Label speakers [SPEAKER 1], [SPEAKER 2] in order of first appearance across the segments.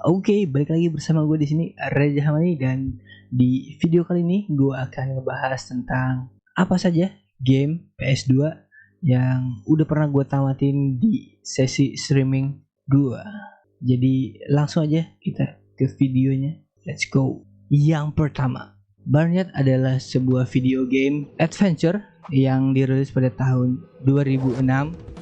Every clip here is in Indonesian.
[SPEAKER 1] Oke, balik lagi bersama gue di sini Reza Hamani, dan di video kali ini gue akan ngebahas tentang apa saja game PS2 yang udah pernah gue tamatin di sesi streaming gue. Jadi langsung aja kita ke videonya. Let's go. Yang pertama, Barnyard adalah sebuah video game adventure yang dirilis pada tahun 2006,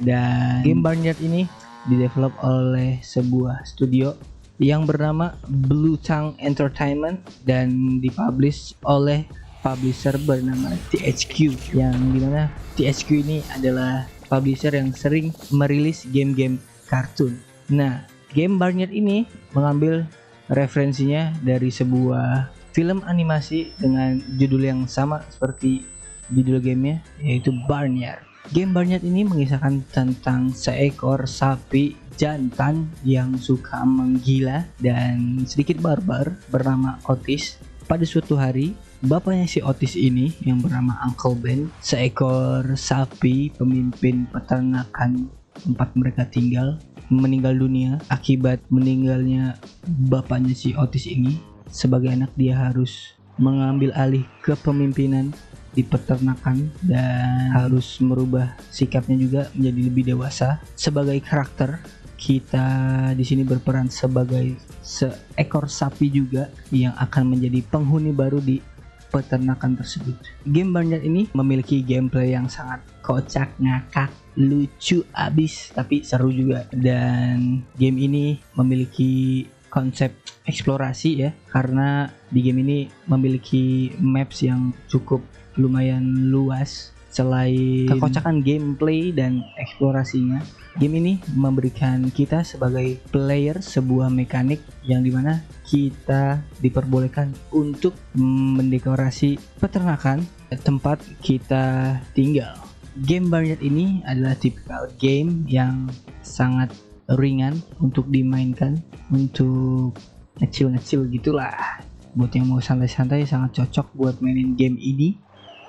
[SPEAKER 1] dan game Barnyard ini didevelop oleh sebuah studio yang bernama Blue Tongue Entertainment dan dipublish oleh publisher bernama THQ, yang dimana THQ ini adalah publisher yang sering merilis game-game kartun. Nah, game Barnyard ini mengambil referensinya dari sebuah film animasi dengan judul yang sama seperti judul gamenya, yaitu Barnyard. Game Barnyard ini mengisahkan tentang seekor sapi jantan yang suka menggila dan sedikit barbar bernama Otis. Pada suatu hari, bapaknya si Otis ini yang bernama Uncle Ben, seekor sapi pemimpin peternakan tempat mereka tinggal, meninggal dunia. Akibat meninggalnya bapaknya si Otis ini, sebagai anak dia harus mengambil alih kepemimpinan di peternakan dan harus merubah sikapnya juga menjadi lebih dewasa. Sebagai karakter, kita di sini berperan sebagai seekor sapi juga yang akan menjadi penghuni baru di peternakan tersebut. Game Barnyard ini memiliki gameplay yang sangat kocak, ngakak, lucu abis, tapi seru juga. Dan game ini memiliki konsep eksplorasi ya, karena di game ini memiliki maps yang cukup lumayan luas. Selain kekocakan gameplay dan eksplorasinya, game ini memberikan kita sebagai player sebuah mekanik yang dimana kita diperbolehkan untuk mendekorasi peternakan tempat kita tinggal. Game Barnyard ini adalah tipikal game yang sangat ringan untuk dimainkan, untuk ngecil-ngecil gitulah. Buat yang mau santai-santai sangat cocok buat mainin game ini.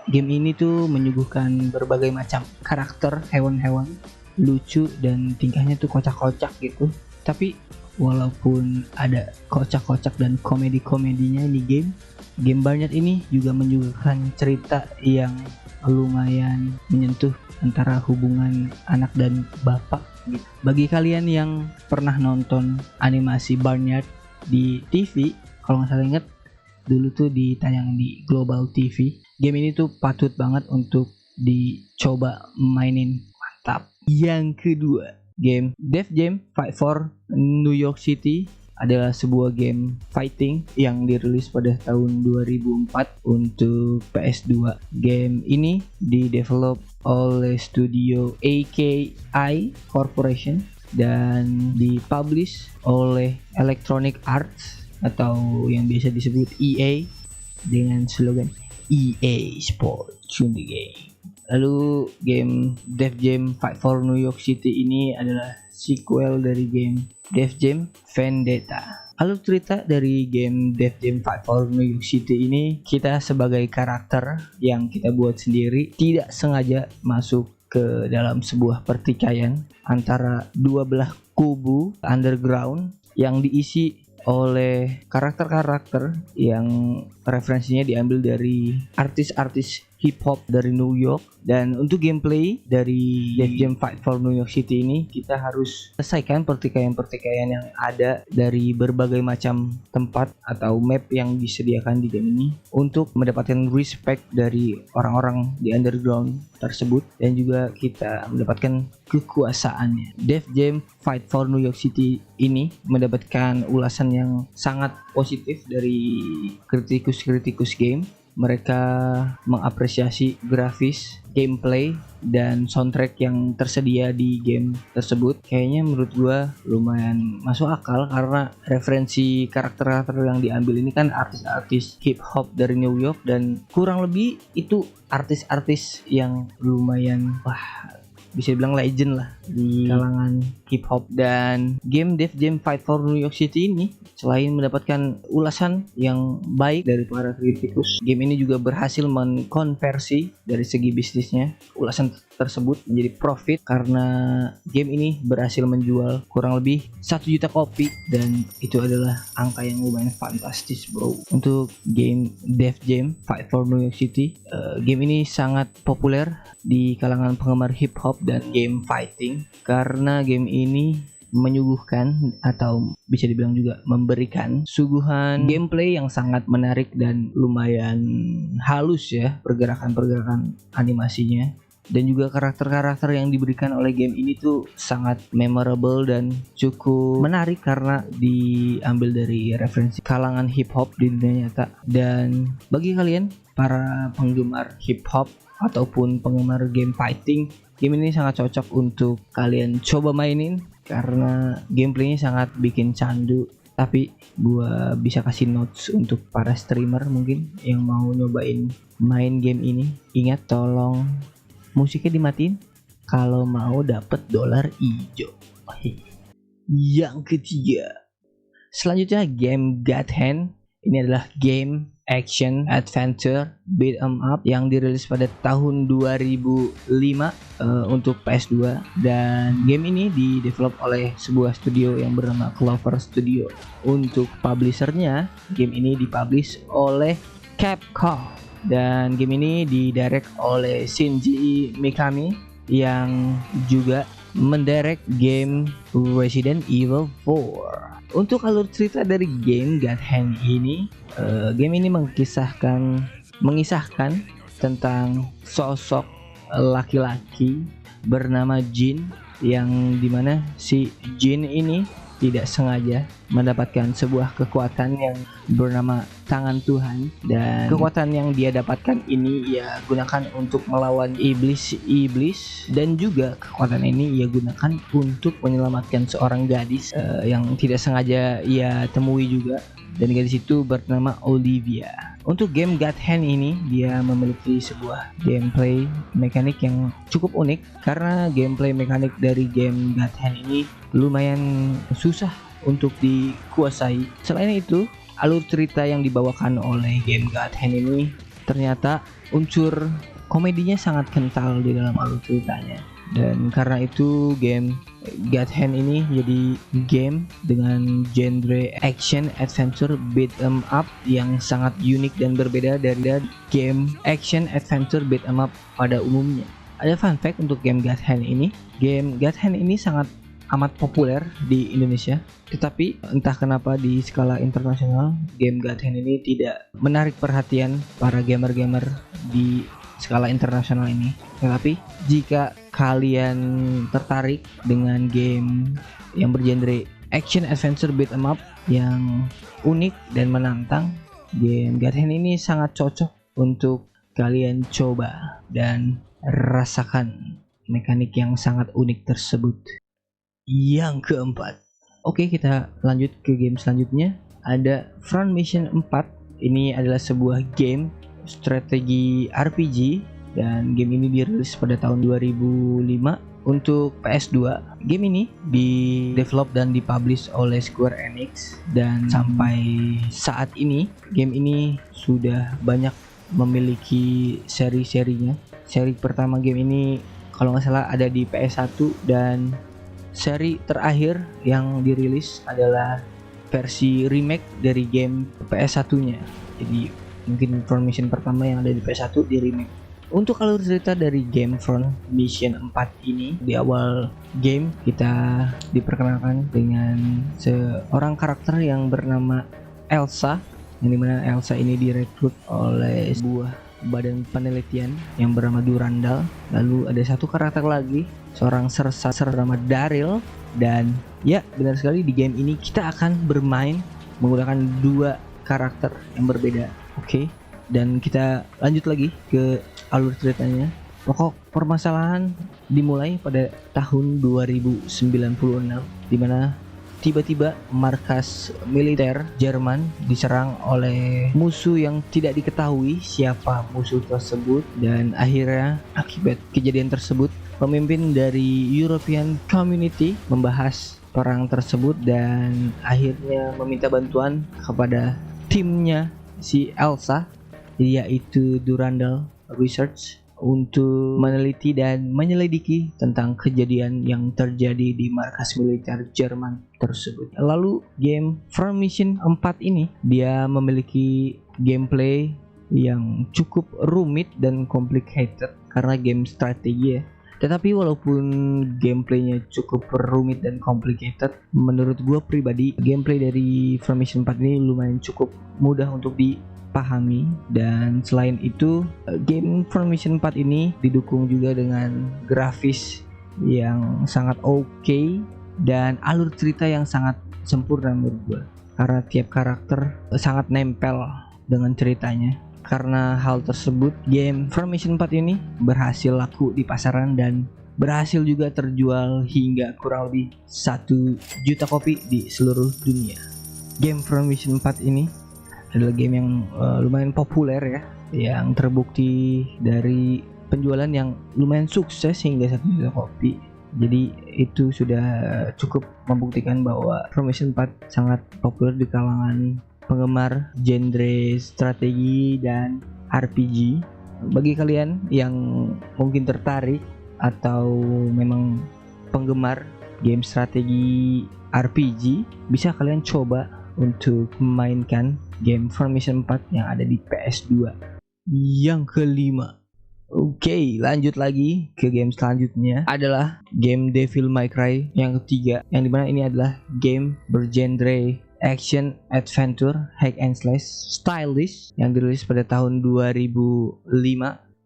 [SPEAKER 1] Game ini tuh menyuguhkan berbagai macam karakter hewan-hewan lucu dan tingkahnya tuh kocak-kocak gitu. Tapi walaupun ada kocak-kocak dan komedi-komedinya di game Barnyard ini juga menyuguhkan cerita yang lumayan menyentuh antara hubungan anak dan bapak gitu. Bagi kalian yang pernah nonton animasi Barnyard di TV, kalau nggak salah ingat dulu tuh ditayang di Global TV, game ini tuh patut banget untuk dicoba mainin, mantap. Yang kedua, game Def Jam Fight for New York City adalah sebuah game fighting yang dirilis pada tahun 2004 untuk PS2. Game ini didevelop oleh studio AKI Corporation dan dipublish oleh Electronic Arts atau yang biasa disebut EA dengan slogan EA Sports in the Game. Lalu game Def Jam Fight for New York City ini adalah sequel dari game Def Jam Vendetta. Alur cerita dari game Def Jam Fight for New York City ini, kita sebagai karakter yang kita buat sendiri tidak sengaja masuk ke dalam sebuah pertikaian antara dua belah kubu underground yang diisi oleh karakter-karakter yang referensinya diambil dari artis-artis hip hop dari New York. Dan untuk gameplay dari Def Jam Fight for New York City ini, kita harus selesaikan pertikaian-pertikaian yang ada dari berbagai macam tempat atau map yang disediakan di game ini untuk mendapatkan respect dari orang-orang di underground tersebut, dan juga kita mendapatkan kekuasaannya. Def Jam Fight for New York City ini mendapatkan ulasan yang sangat positif dari kritikus-kritikus game. Mereka mengapresiasi grafis, gameplay, dan soundtrack yang tersedia di game tersebut. Kayaknya menurut gua lumayan masuk akal karena referensi karakter-karakter yang diambil ini kan artis-artis hip hop dari New York, dan kurang lebih itu artis-artis yang lumayan bisa dibilang legend lah di kalangan hip hop. Dan game Def Jam Fight for New York City ini selain mendapatkan ulasan yang baik dari para kritikus, game ini juga berhasil mengkonversi dari segi bisnisnya ulasan tersebut menjadi profit, karena game ini berhasil menjual kurang lebih 1 juta kopi, dan itu adalah angka yang lumayan fantastis bro untuk game Def Jam Fight for New York City. Game ini sangat populer di kalangan penggemar hip hop dan game fighting, karena game ini menyuguhkan atau bisa dibilang juga memberikan suguhan gameplay yang sangat menarik dan lumayan halus ya, pergerakan-pergerakan animasinya, dan juga karakter-karakter yang diberikan oleh game ini tuh sangat memorable dan cukup menarik karena diambil dari referensi kalangan hip hop di dunia nyata. Dan bagi kalian para penggemar hip hop ataupun penggemar game fighting, game ini sangat cocok untuk kalian coba mainin karena gameplaynya sangat bikin candu. Tapi gua bisa kasih notes untuk para streamer mungkin yang mau nyobain main game ini. Ingat, tolong musiknya dimatiin kalau mau dapet dolar hijau. Yang ketiga, selanjutnya game God Hand. Ini adalah game action adventure beat 'em up yang dirilis pada tahun 2005 untuk PS2, dan game ini didevelop oleh sebuah studio yang bernama Clover Studio. Untuk publishernya, game ini dipublish oleh Capcom, dan game ini didirect oleh Shinji Mikami yang juga mendirect game Resident Evil 4. Untuk alur cerita dari game God Hand ini, game ini mengisahkan tentang sosok laki-laki bernama Jin, yang dimana si Jin ini tidak sengaja mendapatkan sebuah kekuatan yang bernama tangan Tuhan, dan kekuatan yang dia dapatkan ini ia gunakan untuk melawan iblis, dan juga kekuatan ini ia gunakan untuk menyelamatkan seorang gadis yang tidak sengaja ia temui juga, dan gadis itu bernama Olivia. Untuk game God Hand ini, dia memiliki sebuah gameplay mekanik yang cukup unik, karena gameplay mekanik dari game God Hand ini lumayan susah untuk dikuasai. Selain itu, alur cerita yang dibawakan oleh game God Hand ini ternyata unsur komedinya sangat kental di dalam alur ceritanya. Dan karena itu game God Hand ini jadi game dengan genre action adventure beat 'em up yang sangat unik dan berbeda dari game action adventure beat 'em up pada umumnya. Ada fun fact untuk game God Hand ini. Game God Hand ini sangat amat populer di Indonesia, tetapi entah kenapa di skala internasional game God Hand ini tidak menarik perhatian para gamer-gamer di skala internasional ini. Tetapi jika kalian tertarik dengan game yang bergenre action adventure beat 'em up yang unik dan menantang, game God Hand ini sangat cocok untuk kalian coba dan rasakan mekanik yang sangat unik tersebut. Yang keempat, oke, kita lanjut ke game selanjutnya. Ada Front Mission 4. Ini adalah sebuah game strategi RPG, dan game ini dirilis pada tahun 2005 untuk PS2. Game ini di-develop dan dipublish oleh Square Enix, dan sampai saat ini game ini sudah banyak memiliki seri-serinya. Seri pertama game ini kalau nggak salah ada di PS1, dan seri terakhir yang dirilis adalah versi remake dari game PS1-nya. Jadi mungkin Front Mission pertama yang ada di PS1 di remake. Untuk alur cerita dari game Front Mission 4 ini, di awal game kita diperkenalkan dengan seorang karakter yang bernama Elsa, yang dimana Elsa ini direkrut oleh sebuah badan penelitian yang bernama Durandal. Lalu ada satu karakter lagi, seorang sersa bernama Daryl, dan ya benar sekali di game ini kita akan bermain menggunakan 2 karakter yang berbeda. Oke, dan kita lanjut lagi ke alur ceritanya. Pokok permasalahan dimulai pada tahun 2096, di mana tiba-tiba markas militer Jerman diserang oleh musuh yang tidak diketahui siapa musuh tersebut, dan akhirnya akibat kejadian tersebut pemimpin dari European Community membahas perang tersebut dan akhirnya meminta bantuan kepada timnya si Elsa, yaitu Durandal Research, untuk meneliti dan menyelidiki tentang kejadian yang terjadi di markas militer Jerman tersebut. Lalu game Formation 4 ini dia memiliki gameplay yang cukup rumit dan complicated karena game strategi ya. Tetapi walaupun gameplaynya cukup rumit dan complicated, menurut gue pribadi gameplay dari Formation 4 ini lumayan cukup mudah untuk dipahami. Dan selain itu, game Formation 4 ini didukung juga dengan grafis yang sangat oke dan alur cerita yang sangat sempurna menurut gue, karena tiap karakter sangat nempel dengan ceritanya. Karena hal tersebut, game Formation 4 ini berhasil laku di pasaran dan berhasil juga terjual hingga kurang lebih 1 juta kopi di seluruh dunia. Game Formation 4 ini adalah game yang lumayan populer ya, yang terbukti dari penjualan yang lumayan sukses hingga 1 juta kopi. Jadi itu sudah cukup membuktikan bahwa Formation 4 sangat populer di kalangan penggemar genre strategi dan RPG. Bagi kalian yang mungkin tertarik atau memang penggemar game strategi RPG, bisa kalian coba untuk memainkan game Formation 4 yang ada di PS2. Yang kelima, oke, lanjut lagi ke game selanjutnya adalah game Devil May Cry yang ketiga, yang dimana ini adalah game bergenre action adventure hack and slash stylish yang dirilis pada tahun 2005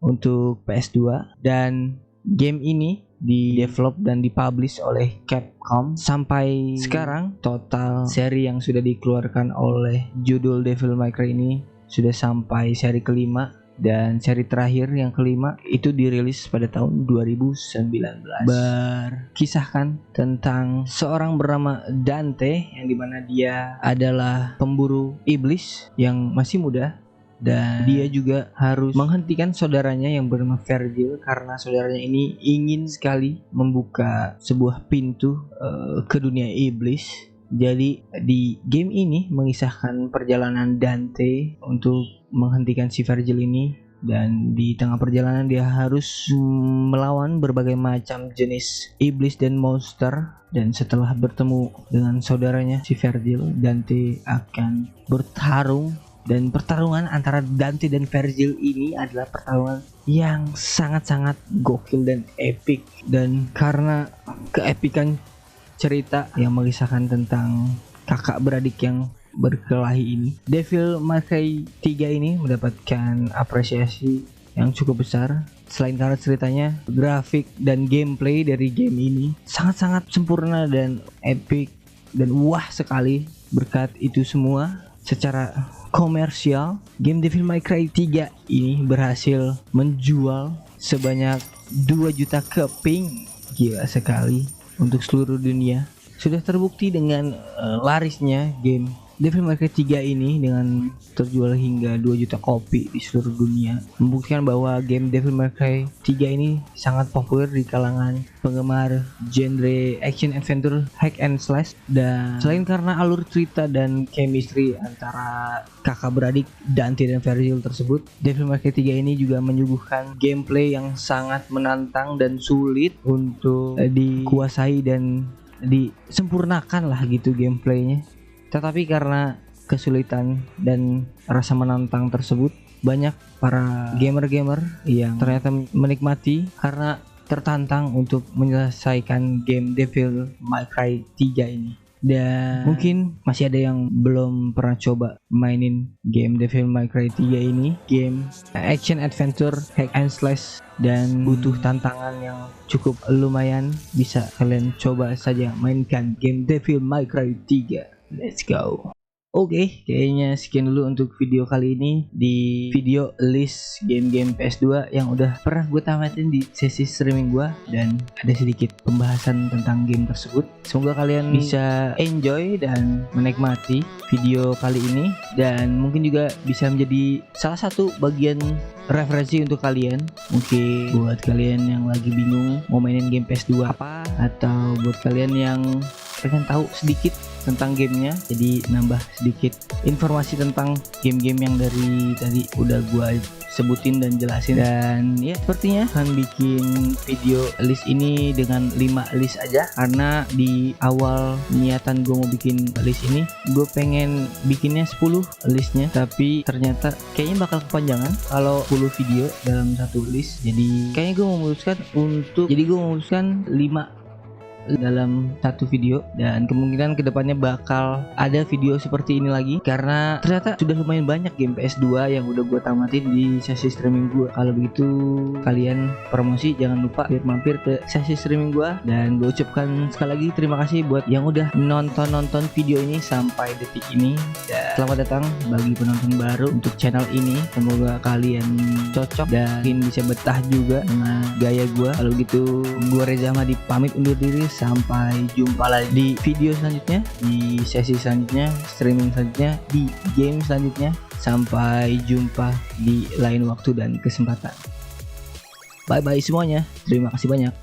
[SPEAKER 1] untuk PS2. Dan game ini di-develop dan dipublish oleh Capcom. Sampai sekarang total seri yang sudah dikeluarkan oleh judul Devil May Cry ini sudah sampai seri kelima, dan seri terakhir yang kelima itu dirilis pada tahun 2019. Berkisahkan tentang seorang bernama Dante, yang dimana dia adalah pemburu iblis yang masih muda, dan dia juga harus menghentikan saudaranya yang bernama Vergil karena saudaranya ini ingin sekali membuka sebuah pintu ke dunia iblis. Jadi di game ini mengisahkan perjalanan Dante untuk menghentikan si Vergil ini, dan di tengah perjalanan dia harus melawan berbagai macam jenis iblis dan monster. Dan setelah bertemu dengan saudaranya si Vergil, Dante akan bertarung, dan pertarungan antara Dante dan Vergil ini adalah pertarungan yang sangat-sangat gokil dan epic. Dan karena keepikan cerita yang mengisahkan tentang kakak beradik yang berkelahi ini, Devil May Cry 3 ini mendapatkan apresiasi yang cukup besar. Selain karena ceritanya, grafik dan gameplay dari game ini sangat-sangat sempurna dan epic dan wah sekali. Berkat itu semua, secara komersial, game Devil May Cry 3 ini berhasil menjual sebanyak 2 juta keping. Gila sekali. Untuk seluruh dunia. Sudah terbukti dengan larisnya game Devil May Cry 3 ini dengan terjual hingga 2 juta kopi di seluruh dunia, membuktikan bahwa game Devil May Cry 3 ini sangat populer di kalangan penggemar genre action adventure hack and slash. Dan selain karena alur cerita dan chemistry antara kakak beradik Dante dan Vergil tersebut, Devil May Cry 3 ini juga menyuguhkan gameplay yang sangat menantang dan sulit untuk dikuasai dan disempurnakan lah gitu gameplaynya. Tetapi karena kesulitan dan rasa menantang tersebut, banyak para gamer-gamer yang ternyata menikmati karena tertantang untuk menyelesaikan game Devil May Cry 3 ini. Dan mungkin masih ada yang belum pernah coba mainin game Devil May Cry 3 ini. Game action adventure hack and slash dan butuh tantangan yang cukup lumayan. Bisa kalian coba saja mainkan game Devil May Cry 3. Let's go. Oke, kayaknya sekian dulu untuk video kali ini di video list game-game PS2 yang udah pernah gue tamatin di sesi streaming gue, dan ada sedikit pembahasan tentang game tersebut. Semoga kalian bisa enjoy dan menikmati video kali ini, dan mungkin juga bisa menjadi salah satu bagian referensi untuk kalian. Mungkin buat kalian yang lagi bingung mau mainin game PS2 apa, atau buat kalian yang pengen tahu sedikit tentang gamenya, jadi nambah sedikit informasi tentang game-game yang dari tadi udah gua sebutin dan jelasin. Dan ya, sepertinya akan bikin video list ini dengan 5 list aja, karena di awal niatan gue mau bikin list ini gue pengen bikinnya 10 listnya, tapi ternyata kayaknya bakal kepanjangan kalau 10 video dalam satu list. Jadi kayaknya gue memutuskan 5 dalam satu video, dan kemungkinan kedepannya bakal ada video seperti ini lagi, karena ternyata sudah lumayan banyak game PS2 yang udah gue tamatin di sesi streaming gue. Kalau begitu kalian promosi, jangan lupa mampir ke sesi streaming gue, dan gue ucapkan sekali lagi terima kasih buat yang udah nonton video ini sampai detik ini. Dan selamat datang bagi penonton baru untuk channel ini, semoga kalian cocok dan mungkin bisa betah juga dengan gaya gue. Kalau gitu gue Reza Ahmadi pamit undur diri. Sampai jumpa lagi di video selanjutnya, di sesi selanjutnya, streaming selanjutnya, di game selanjutnya. Sampai jumpa di lain waktu dan kesempatan. Bye bye semuanya. Terima kasih banyak.